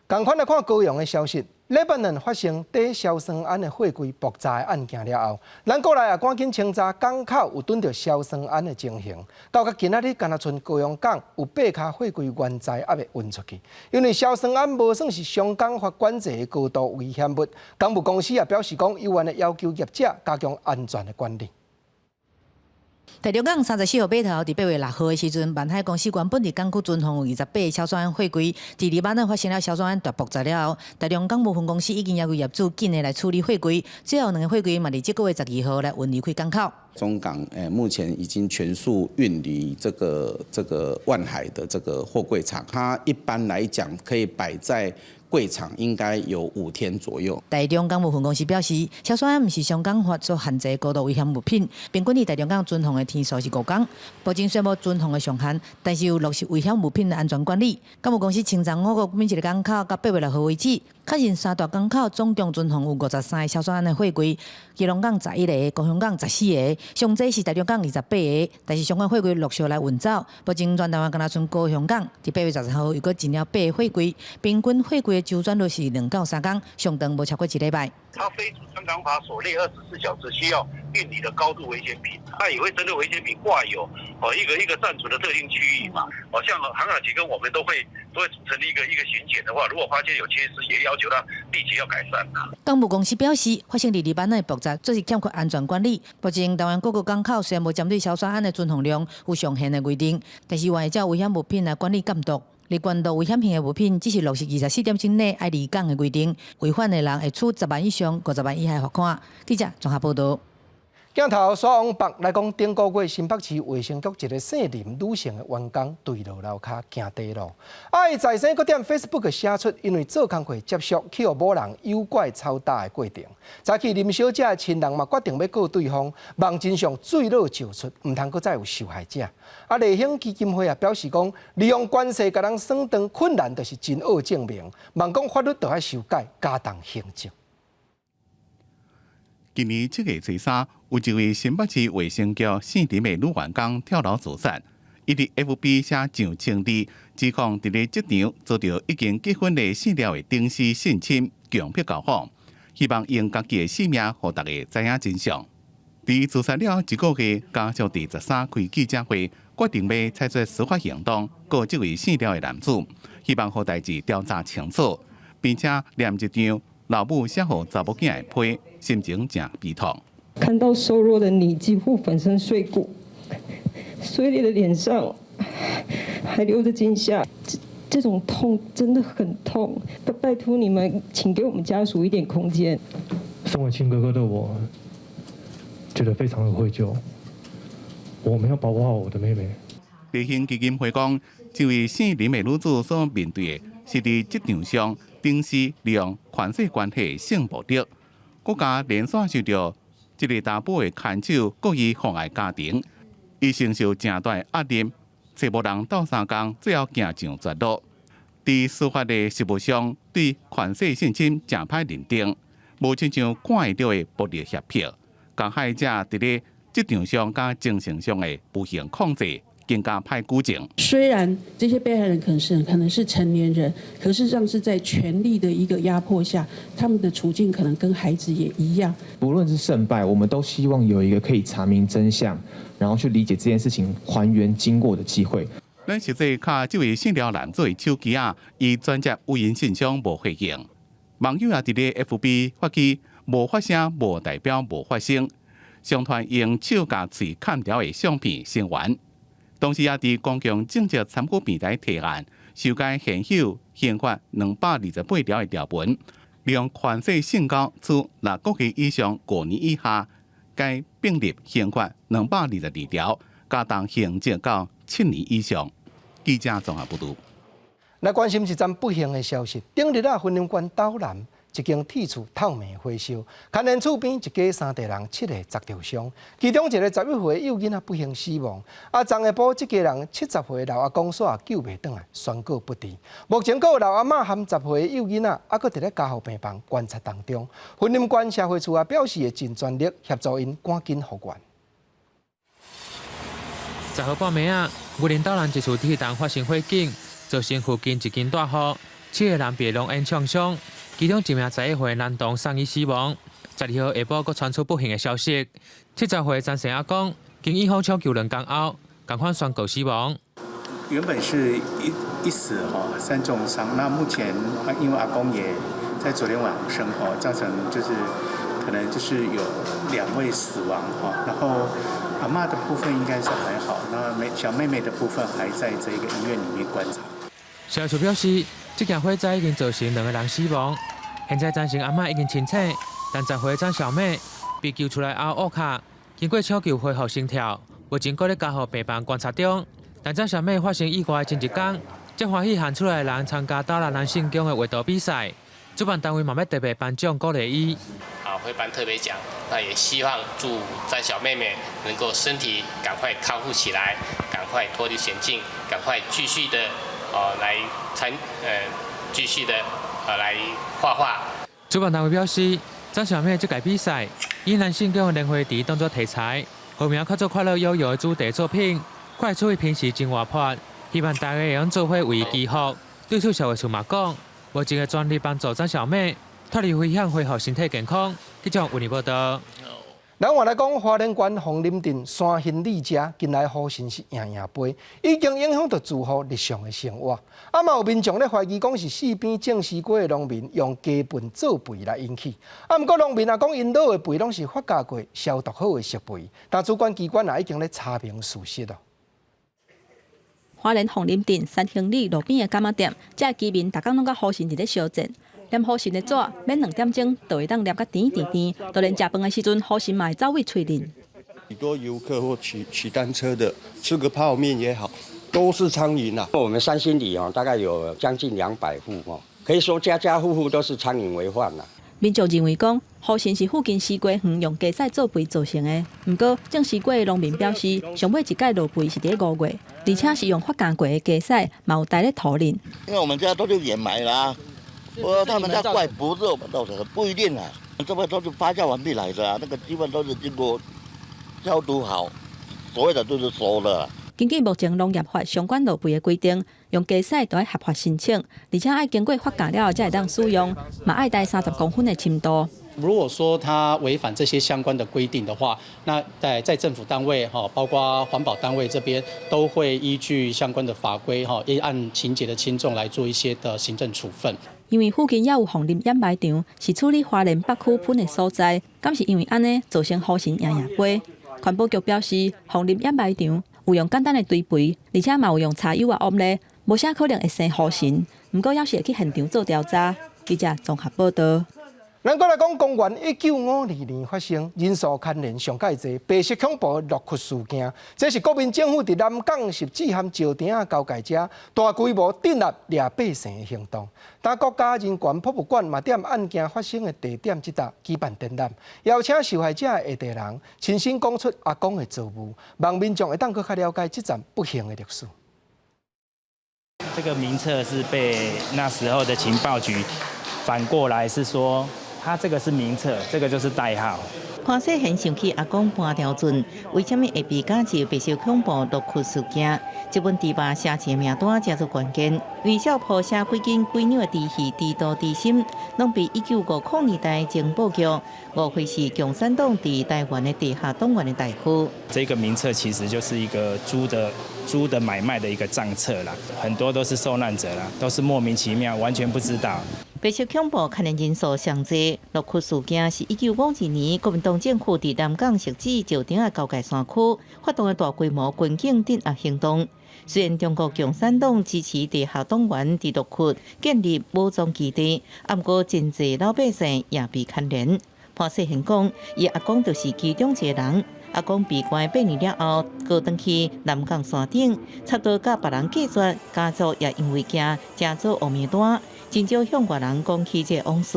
同款来看高雄的消息。礼拜日发生底硝酸铵的货柜爆炸的案件了后，咱国内也赶紧清查港口有囤着硝酸铵的情形。到今仔日，敢若剩高雄港有8卡货柜原材还未运出去，因为硝酸铵无算是香港法管制的高度危险物。港务公司也表示讲，有愿的要求业者加强安全的管理。台中港34号码头伫8月6号的时阵，万海公司原本伫港区存放28个硝酸铵货柜，第2晚发生了硝酸铵大爆炸了后，台中港务分公司已经要求业主紧的来处理货柜，最后2个货柜嘛伫这个月12号来运离开港口。中港目前已经全数运离这个万海的这个货柜厂，它一般来讲可以摆在柜场应该有5天左右。台中港务分公司表示，硝酸铵毋是香港法所限制高度危险物品，平均伫台中港巡航的天数是5天，目前宣布巡航的上限，但是有落实危险物品的安全管理。港务公司清查5个每一个港口，到8月6号为止，确认3大港口总共巡航有53个硝酸铵的货柜，基隆港11个，高雄港14个，上济是台中港28个，但是相关货柜陆续来运走。目前全台湾敢若剩高雄港，伫8月10号又搁进了8个货柜，平均货柜的周转率是2到3天，上长无超过1礼拜。它非处穿港法所列24小时需要运离的高度危险品，它也会针对危险品挂有一个暂存的特定区域嘛。像航海局跟我们都会成立一个巡检的话，如果发现有缺失，也要求他立即要改善。港务公司表示，发生离班的爆炸，这是欠缺安全管理。目前台湾各个港口虽然无针对硝酸铵的巡航量有上限的规定，但是为照危险物品来管理监督。离关度危险性的物品，只是落实24点钟内爱离港的规定，违反的人会处10万以上50万以下罚款。记者综合报道。镜头所往北来讲，顶个月新北市卫生局一个姓林女性的员工坠落楼骹行地路，伊在生搁点 Facebook 写出，因为做工课接触去互某人诱拐操打的过程。早起林小姐的亲人嘛决定要告对方，望真相水落石出，唔通搁再有受害者。立兴基金会也表示讲，利用关系甲人算长困难，就是真恶证明，望讲法律就要修改，加重刑责。今年7月13，有一位新北市卫生局姓林的女员工跳楼自杀。伊伫 FB 写上清字，指控伫咧职场遭到已经结婚的姓廖的顶司性侵、强迫交往，希望用家己的性命，互大家知影真相。伫自杀了1个月，家属伫13开记者会，决定要采取司法行动，告这位姓廖的男子，希望互代志调查清楚，并且念一张老母写互查某囝的批，心情真悲痛。看到瘦弱的你几乎粉身碎骨，碎裂的脸上还留着惊吓，这种痛真的很痛。拜托你们，请给我们家属一点空间。身为亲哥哥的我，觉得非常的愧疚。我们要保护好我的妹妹。立兴基金会讲，这位姓林的女子所面对的是伫职场上顶司利用权势关系性暴力，国家连续受到一个查甫的牵手故意妨碍家庭，伊承受正大压力，找无人斗相共，最后行上绝路。伫司法的实务上，对权势性侵正歹认定，无亲像看会到的暴力胁迫，加害者伫咧职场上加精神上的不幸控制，更加歹举证。虽然这些被害人可能是成年人，可事实上是在权力的一个压迫下，他们的处境可能跟孩子也一样。不论是胜败，我们都希望有一个可以查明真相，然后去理解这件事情、还原经过的机会。咱实际卡这位姓廖男子的手机啊，伊转接无人信箱无回应，网友也伫咧 FB 发起无发声无代表无发声，上传用手甲嘴砍掉的相片声援。同时也伫公共政治参考平台提案，修改现有宪法228条的条文，利用权势性交处6个月以上5年以下，该并入宪法222条，加重刑责到7年以上。记者综合报道。来关心一桩不幸的消息，顶日婚姻馆岛南一间铁厝透明火烧，牵连厝边一家3地人7个砸着伤，其中一个11岁幼囡仔不幸死亡。昨下晡，这家人70岁老阿公煞救袂倒来，宣告不治。目前，有老阿嬷含10岁幼囡仔，还佫伫咧加护病房观察当中。婚姻馆社会处也表示会尽全力协助因赶紧复原。10号半暝啊，武林岛南一厝铁档发生火警，造成附近一间大户7个人被浓烟呛伤，其中一名11岁男童送医死亡。12号下晡，佫传出不幸的消息，70岁张姓阿公经医护抢救2天后，赶快宣告死亡。原本是一死3重伤，那目前因为阿公也在昨天晚生造成可能有2位死亡然后阿嬷的部分应该是还好，那小妹妹的部分还在这个医院里面观察。消息表示，这件火灾已经造成2个人死亡，现在张姓阿嬷已经清醒，但10岁张小妹被救出来后卧卡，经过抢救恢复心跳，目前搁咧加护病房观察中。但张小妹发生意外前1天，这欢喜喊出来的人参加打篮男性宫的画图比赛，主办单位嘛要特别颁奖鼓励伊。会颁特别奖，那也希望祝詹小妹妹能够身体赶快康复起来，赶快脱离险境，赶快继续的继续的来画画。主办单位表示，詹小妹这届比赛以男性宫的莲花池当作题材，后面较做快乐悠游的主题作品，快速平时真活泼，希望大家会用做伙为伊祈福。对手小会出马讲，目前的专利帮助詹小妹脱离危险，恢复身体健康。记者为你报道。咱话来讲，花莲县凤林镇山兴李家近来雨神是赢杯，已经影响到住户日常的生活。嘛有民众咧怀疑讲是四边种西瓜的农民用鸡粪做肥来引起。毋过农民也讲因倒的肥拢是发酵过、消毒好的熟肥，但主管机关也已经咧查明事实了。花莲凤林镇三兴里路边的柑仔店，这居民逐工拢甲雨神伫咧相见。念雨神的纸，免2点钟就会当念甲甜，就连食饭的时阵，雨神嘛会走位催恁。许多游客或骑单车的，吃个泡面也好，都是苍蝇啊。我们三兴里大概有将近200户可以说家家户户都是苍蝇为患啦。民众认为讲，雨神是附近西瓜园用鸡屎做肥造成的。不过，种西瓜的农民表示，上尾一届落肥是伫5月，而且是用发酵过的鸡屎，嘛有带咧土林。因为我们家都是掩埋啦。他们家怪不是我们造成的，不一定啊。这边都是发酵完毕来的啊，那个基本都是经过消毒好，所谓的都是熟的。根据目前农业法相关落肥的规定，用鸡屎都要合法申请，而且要经过发酵了才会当使用，嘛要带30公分的深度。如果说它违反这些相关的规定的话，那在政府单位包括环保单位这边都会依据相关的法规按情节的轻重来做一些的行政处分。因为附近也有凤林掩埋场，是处理花莲北区喷的所在，敢是因为安尼造成雨神赢杯？环保局表示，凤林掩埋场有用简单的堆肥，而且嘛有用柴油污咧，无啥可能会生雨神。不过，要是会去现场做调查。记者综合报道。咱过来讲，公元1952年发生人数牵连上界侪白色恐怖落窟事件，这是国民政府伫南港十指和石碇啊交界者大规模镇压掠百姓的行动。但国家人权博物馆嘛踮案件发生的地点即搭举办展览，邀请受害者的下地人亲身讲出阿公的作务，望民众会当更较了解这段不幸的历史。这个名册是被那时候的情报局反过来是说。他这个是名册，这个就是代号。潘世贤想起阿公搬条船，为什么会被加入白色恐怖落窟事件？这本题目写字名单真做关键，为小铺写几斤几两的知识、知道、知心，拢被1950年代情报局误会是共产党伫台湾的地下党员的代夫。这个名册其实就是一个猪的买卖的一个账册啦，很多都是受难者啦，都是莫名其妙，完全不知道。白色恐怖牵连人数上济，落窟事件是1952年国民党政府伫南港石指石碇的交界山区发动的大规模军警镇压行动。虽然中国共产党支持地下党员伫落窟建立武装基地，不过真济老百姓也被牵连。潘世贤讲，伊阿公就是其中一个人。阿公被关8年了后，过登去南港山顶，插刀甲别人隔绝，家族也因为惊，真做黑名单。真少向外人讲起这往事，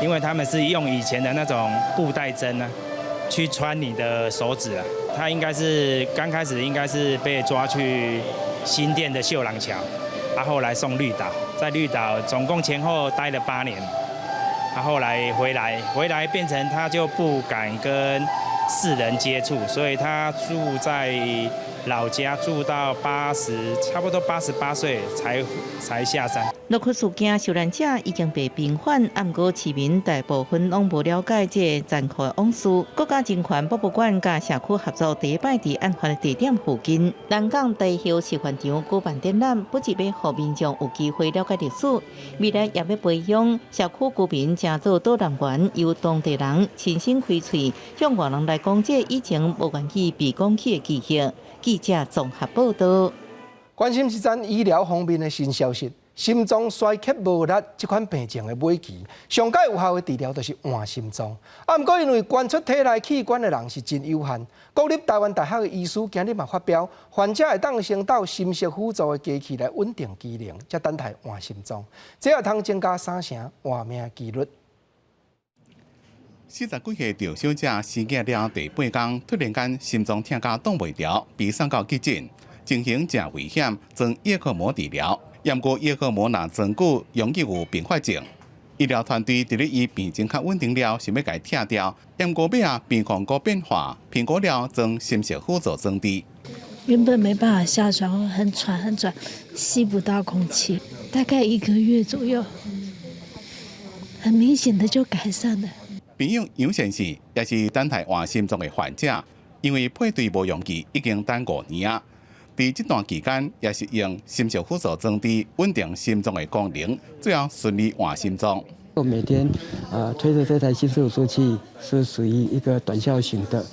因为他们是用以前的那种布袋针去穿你的手指啊。他应该是刚开始应该是被抓去新店的秀朗桥，后来送绿岛，在绿岛总共前后待了8年，后来回来变成他就不敢跟世人接触，所以他住在老家住到差不多88岁才下山。落窟事件受难者已经被平反，不过市民大部分拢无了解这残酷的往事。国家人权博物馆甲社区合作第一摆伫案发的地点附近，南港大溪示范场举办展览，不只要让民众有机会了解历史，未来也要培养社区居民成做导览员，由当地人亲身开喙，向外人来讲这以前无愿意被讲起的记忆。记者综合报道。关心一站医疗方面的新消息，心脏衰竭无力这款病症的尾期，上界有效的治疗就是换心脏。啊，不过因为捐出体内器官的人是真有限，国立台湾大学的医师今日嘛发表，患者会当先到心室辅助的机器来稳定机能，才等待换心脏，这也通增加3成活命几率。 40几岁着小者失业了第8天，突然间心脏痛甲挡袂牢，被送到急诊，情形真危险，装叶克膜治疗。不过叶克膜若装久，容易有并发症。医疗团队伫咧伊病情较稳定了，想要甲伊拆掉，不过尾啊病况搁变化，评估了装心室辅助装置。原本没办法下床，很喘，吸不到空气，大概1个月左右，很明显的就改善了。 朋友杨先生也是等待换心脏的患者，因为配对无用期已经等5年啊。在这段期间，也是用心室辅助装置稳定心脏的功能，最后顺利换心脏。我每天推着这台心室辅助器是属于一个短效型的，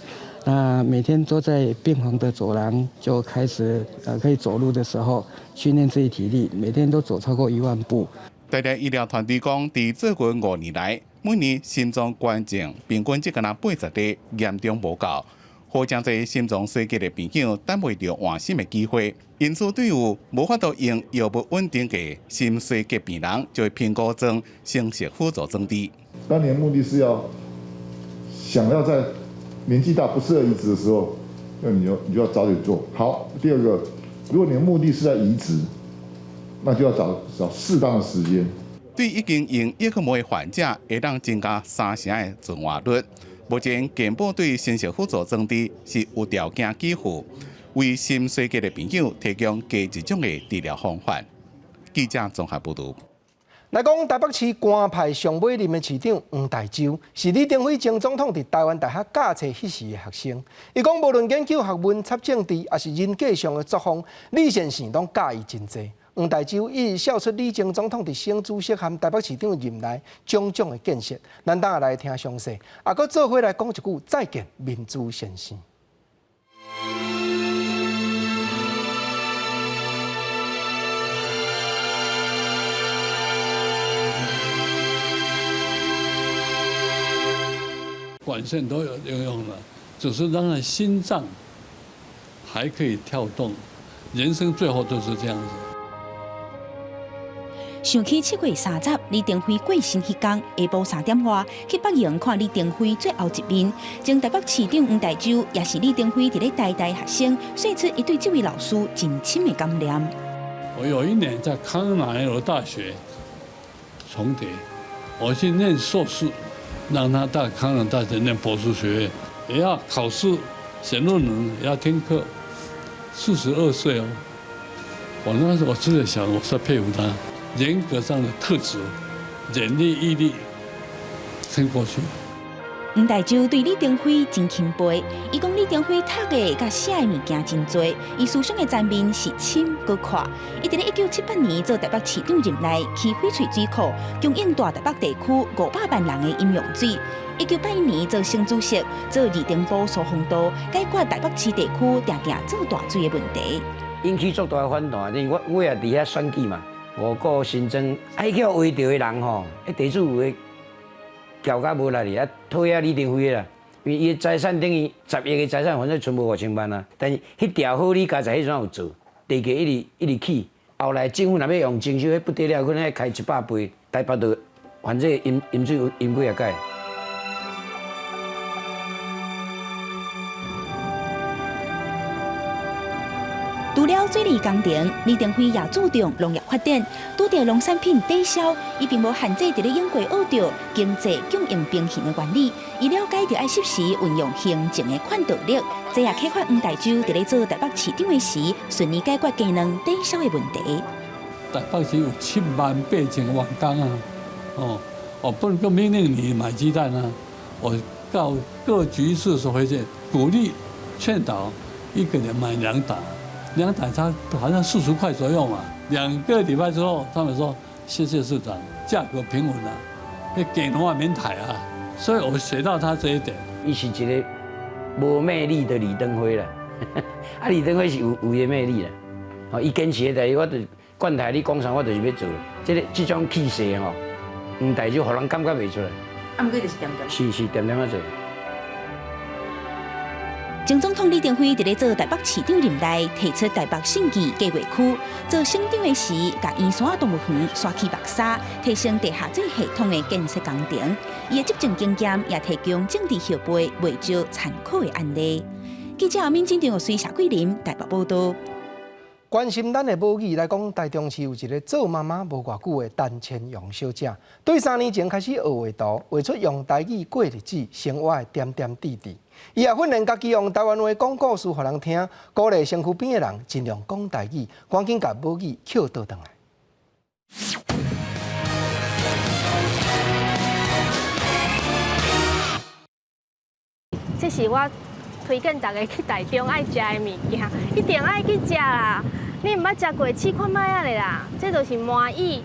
那每天坐在病房的走廊就开始可以走路的时候训练自己体力，每天都走超过1万步。台大医疗团队讲，在做过5年来，每年心脏关症平均只敢若80例，严重无够。好将这心脏衰竭的朋友等袂到换心的机会，因此对有无法度用药物稳定的心衰竭病人，就会评估装心室辅助装置。当年目的是想要在年纪大不适合移植的时候，那你就要早点做好。第二个，如果你的目的是在移植，那就要找适当的时间。对已经用叶克膜的患者，会当增加3成的存活率。目前健保对心室辅助装置是有条件给付，为心衰竭的朋友提供加一种的治疗方法。记者综合报道。来讲，台北市官派上尾任的市长黄大洲，是李登辉前总统伫台湾大学教册迄时的学生。伊讲，无论研究学问、插政治，还是人格上的作风，李先生拢教伊真济。黄大洲一直笑出李前总统伫省主席和台北市长任内种种的建设，咱等下来听详细。啊，搁做伙来讲一句再见，民主先生。管线都有应用了，只是让人心脏还可以跳动，人生最后都是这样子。想起7月30，李登辉过身迄天下晡3点外，去北营看李登辉最后一面。前台北市长黄大洲也是李登辉伫咧台大学生，说出伊对这位老师真深的感念。我有一年在康乃尔大学重叠，我去念硕士，让他到康乃尔大学念博士学位，也要考试、写论文，也要听课。42岁哦，我那时候我真的想，我是佩服他。人格上的特质，忍力、毅力，撑过去。黄大洲对李登辉真钦佩，伊讲李登辉读的甲写的物件真多，伊思想的层面是深搁阔。伊伫咧1978年做台北市长任内，起翡翠水库，供应大台北地区500万人的饮用水。1981年做省主席，做二丁埔疏洪道，解决台北市地区常常做大水的问题。引起足大反弹，因为我也伫遐选举嘛。5个新增，爱叫围着的人吼，地主有诶交甲无力哩，讨厌李登辉啦。因为伊诶财产等于10亿诶财产，反正全部5000万啊。但是迄条好你家在迄阵有做，地价一直起。后来政府若要用征收，迄不得了，可能要开100倍，台北都反正饮水饮几啊届。除了水利工程，李登辉也注重农业发展，拄着农产品低消，伊并无限制伫咧英国学着经济供应平衡的原理，伊了解着爱适时运用行政的宽导力，这也启发黄大洲伫咧做台北市长的时，顺利解决鸡卵低消的问题。台北市有78000万工啊，我不能够命令你买鸡蛋啊，我告各局市所回去鼓励劝导一个人买2打。2打差好像40块左右嘛。2个礼拜之后，他们说谢谢市长，价格平稳了，那给农免抬啊。所以我学到他这一点。伊是一个无魅力的李登辉啦，李登辉是有伊的魅力啦。伊坚持的代志，我就管台你讲啥，我就是要做。这种气势吼，代志互人感觉袂出来。啊，毋过就是点点。是点点啊做。前总统李登辉伫咧做台北市长任内，提出台北信义计划区做省长的时，甲圆山动物园刷起目沙，提升地下水系统的建设工程。伊的执政经验也提供政治后辈袂少残酷的案例。记者民进党随夏桂林台北报道。关心咱的母语来讲，台中市有一个做妈妈无偌久的陈千荣小姐，对3年前开始学画图，画出用台语过日子、生活的点点滴滴。伊也训练家己用台湾话讲故事，互人听，鼓励身躯边的人尽量讲台语，赶紧甲母语捡倒转来。这是我推荐大家去台中爱食的物件，一定爱去食啦！你毋捌食过，试看卖啊咧啦！这就是麻薏。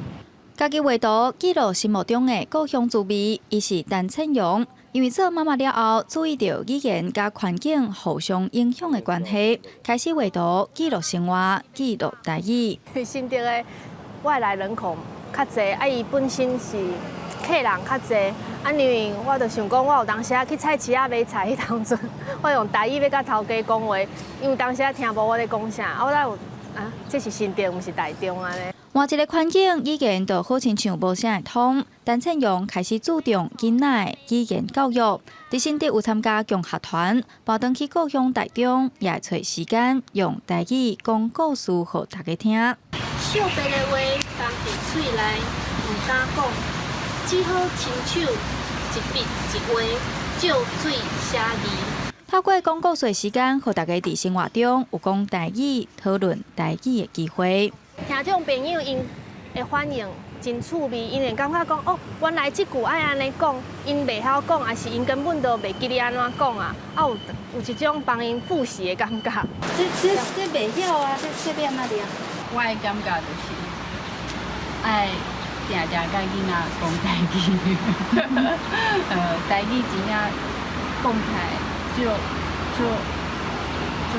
家己画图记录心目中的故乡滋味，伊是陈千荣。因为做妈妈了后，注意到语言甲环境互相影响的关系，开始画图记录生活，记录台语。新竹的外来人口较侪，啊，伊本身是客人较侪，啊，因为我就想讲，我有当时去菜市仔买菜迄当阵，我用台语要甲头家讲话，因为当时听无我咧讲啥，啊，我才有啊，这是新竹，毋是台中安尼。换一个环境，语言就好亲像无啥会通。陈千荣开始注重囡仔语言教育，伫新竹有参加共学团，跑登去故乡台中，也会找时间用台语讲故事互大家听。惜别的话放伫嘴内，唔敢讲，只好亲手一笔一画，照水写字。透过讲故事的时间，互大家伫生活中有讲台语、讨论台语的机会。听这种朋友因的反应真趣味，因会感觉讲哦，原来这句爱安尼讲，因袂晓讲，还是因根本都袂记哩安怎讲啊？啊有一种帮因复习的感觉。这袂晓啊，这要安怎念？我的感觉就是爱定定甲囡仔讲台语，台语真正讲起来就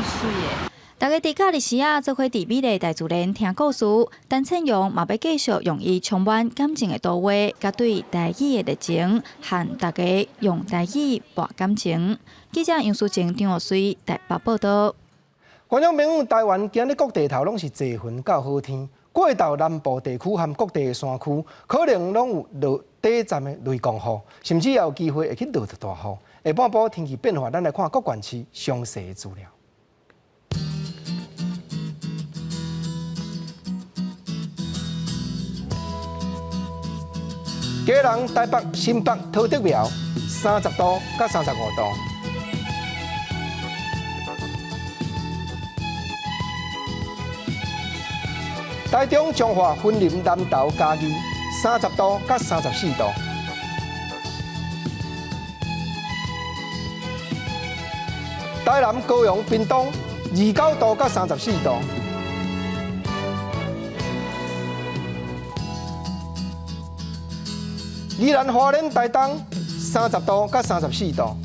水的。大家伫假日时啊，做伙伫美丽大自然听故事。陈千荣嘛要继续用伊充满感情的图画，甲对台语的热情，和大家用台语博感情。记者杨淑晴、张学水台北报道。观众朋友，台湾今日各地头拢是侪云较好天，过到南部地区和各地的山区，可能拢有落短暂的雷公雨，甚至也有机会会去落大雨。下半部天气变化，咱来看各县市详细的资料。基隆、台北、新北、桃竹苗30度到35度。台中、彰化、云林、南投、嘉义30度到34度。台南、高雄、屏东29度到34度。宜兰花莲台东30度到34度，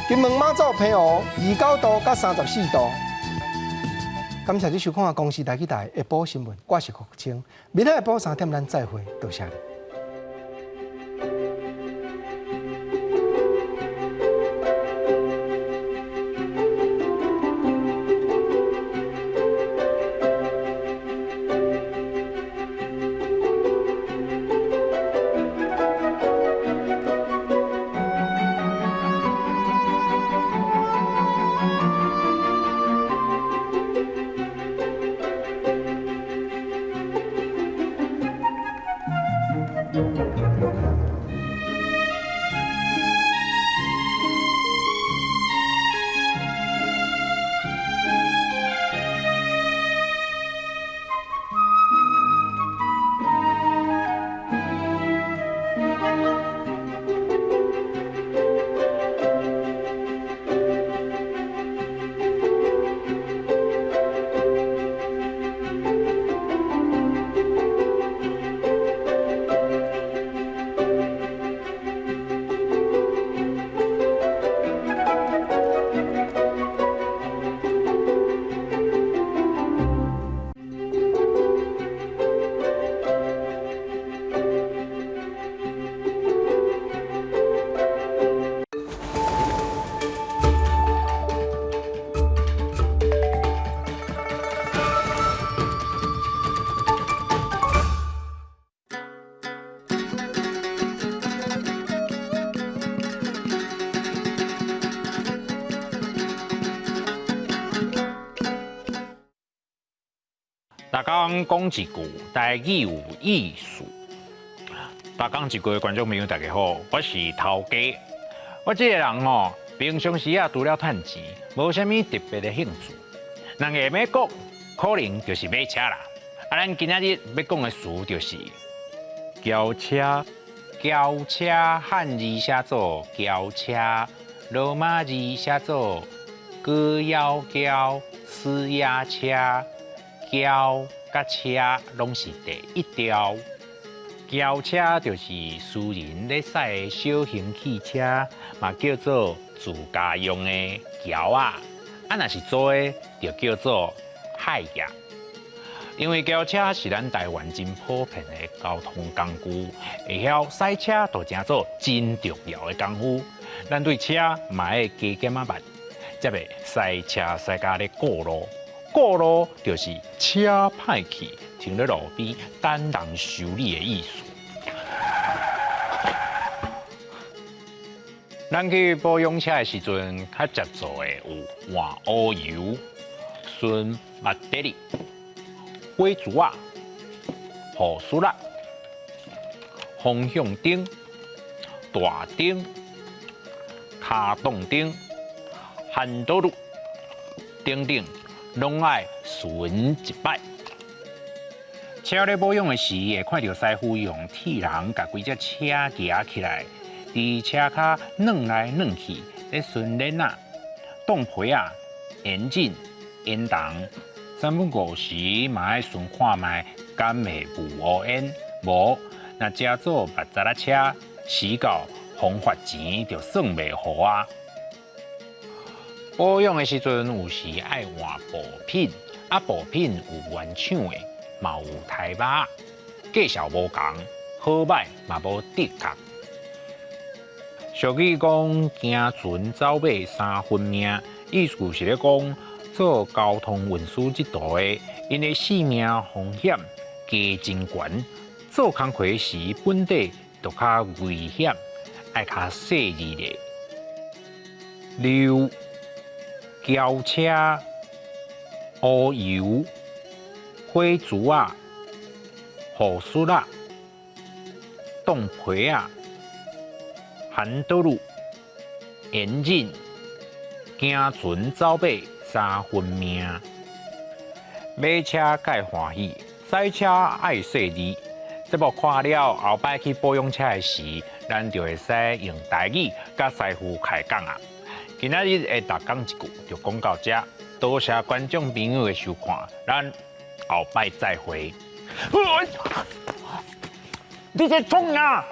金门马祖澎湖29度到34度。感谢你收看公视台语台下晡新闻，我是郭清，明仔下晡3点咱再会，多谢你。大家讲一句，台语有意思。大家一句的观众朋友大家好，我是头家。我这个人吼，平常时啊除了赚钱，无啥物特别的兴趣。人下要讲，可能就是买车啦。咱今仔日要讲的词就是轿车。轿车汉字写作轿车，罗马字写作高腰轿、呲牙车。轿甲车拢是第一条。轿车就是私人咧驶的小型汽车，嘛叫做自家用的轿啊。若是租的，就叫做海轿。因为轿车是咱台湾真普遍的交通工具，会晓驶车就成做真重要的功夫。咱对车嘛要加减仔慢，才袂驶车驶甲咧过路。过路就是车歹去，停在路边等人修理的意思。咱去保养车的时阵，较接触的有换乌油、顺目底里、火珠啊、护丝啦、方向灯、大灯、卡动灯、handle路等等。拢爱巡一摆。车咧保养的时，会看到师傅用铁人甲规只车夹起来，伫车骹软来软去，咧巡轮啊、挡皮啊、延紧、延长。3分5时嘛爱巡看卖，敢会无乌烟？无，那加做目杂仔车，死到红发钱就算袂好啊。保养的时阵，有时爱换部品，部品有原厂的，嘛有台码，价小无共，好歹嘛无得确。俗语讲，行船走马3分命，意思是咧讲，做交通运输这道的，因的性命风险加真悬，做工课时本地就较危险，爱较细致咧。例轿车、乌油、火珠啊、护丝啊、挡皮啊、handle路、延紧、行船走马3分命。买车介欢喜，驶车爱细致。这幕看了后摆去保养车的时，咱就会使用台语甲师傅开讲啊。今仔日的大讲一句就讲到这，多谢观众朋友的收看，咱后摆再会。你在冲啊！